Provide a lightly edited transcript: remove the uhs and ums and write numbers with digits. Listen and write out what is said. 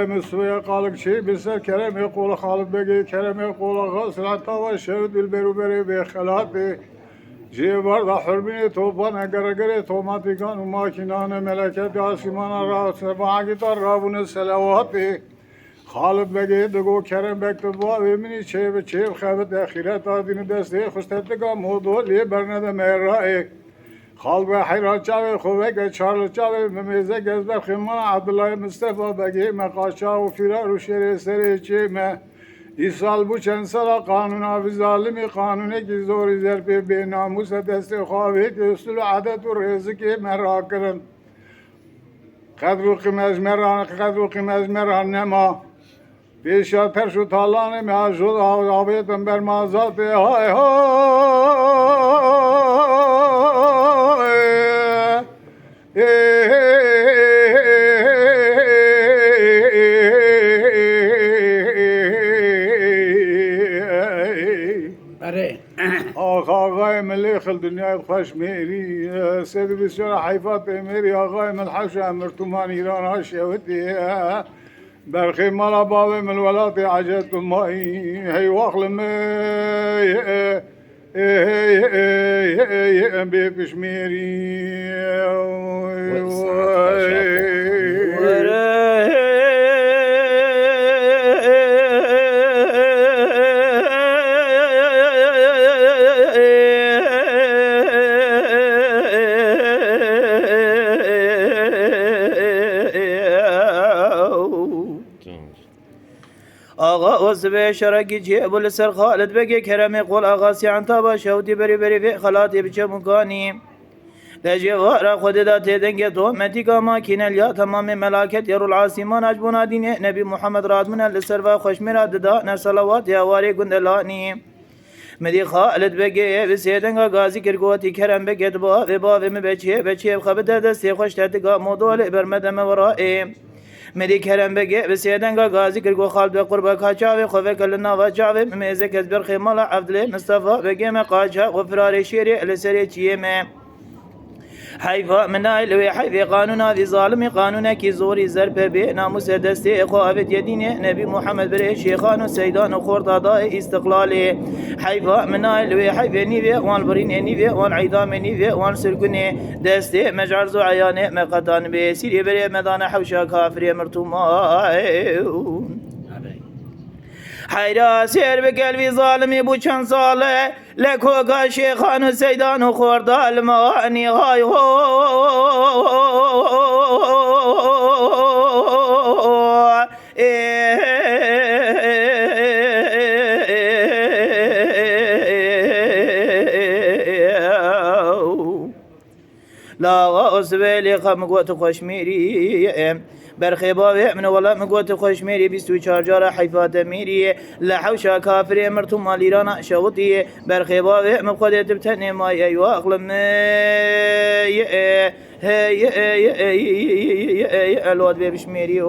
مسوي قالك شي بسر كلام يقول خالد بقي كلام يقول غسل عطا شرد البروبري بخلاتي جي برد حربيني توبان قرقري توماتي كان وماكينان ملكات آسمان راس باقي رابون السلواتي خالد بقي دقو كرم بكتب وابي مني شيب شيب خابت اخيرات دين دستي خستتقا موضوع لي برنده مهرائي خالد بحيرات شاوي خوبك شارل شاوي مميزة جذب خمان عبد الله مصطفى بقي مقاشا وفرار وشري سري چيمه İsal bu çensala kanuna ve zalimi kanune ki zor zerpe be namusa deste khavet usul adet ve rızkı merakırın kadru kımez meran nema beşa perşu talane meajul aviyetten bermazat hay آقای ملک الدنیا خوش میری سید بسیار حیفات میری آقای ملحش مرتمان ایران هاشیوتی برخی مالا باب ملولات عجت مایی هی واخل می بی پشمیری آقا وزبه شرقی جیب لسر خالد بگی کرمی قول آقا سیعن تابا شودی بری بری فی خلاتی بچه مکانی ده جوارا خود دا تیدنگی تومتی که ماکین الیا تمام ملاکت یرو العاصمان اجبونا دین نبی محمد رادمن لسر و خوشمیرا ددا نرسلوات یاواری گندلانی مدی خالد بگی بسیدنگا گازی کرگوتی کرم بگی دبا و باوی بچه بخبت دستی خوش تدگا مدول برمدم ورائي مدی کرم بگی بسیدنگا گازی کرگو خالد به قربا کاچاوی خوفه کلنا و چاوی ممیزه کزبر خیمالا عبدالله مصطفى بگی مقاچا و فراری شیری لسری چیمه حيفا من الوي حيفي قانونا في ظالمي قانونا كي زوري زرب بي ناموس دستي اخو ابد يديني نبي محمد بري شيخان وسيدان وخورطا داي استقلالي حيفا من الوي حيفي نيفي وان برين نيفي وان عيدام نيفي وان سرقني دستي مجعرزو عياني مقدان بي سيري بري مدان حوشا كافري مرتوما حيرا سير بقلبي ظالمي بو چند ساله لكوكا شيخان وسيدان وخوردا المواني هاي هو لا أسبالي خمقوت خوشميري برخي باوي من والله مقوت خوشميري بيستوي چارجارة حيفات ميري لحوشا كافري مرتم ماليرانا شوطي برخي باوي مبقودي تبتني ماي ايوا اقلم الواد بيبشميري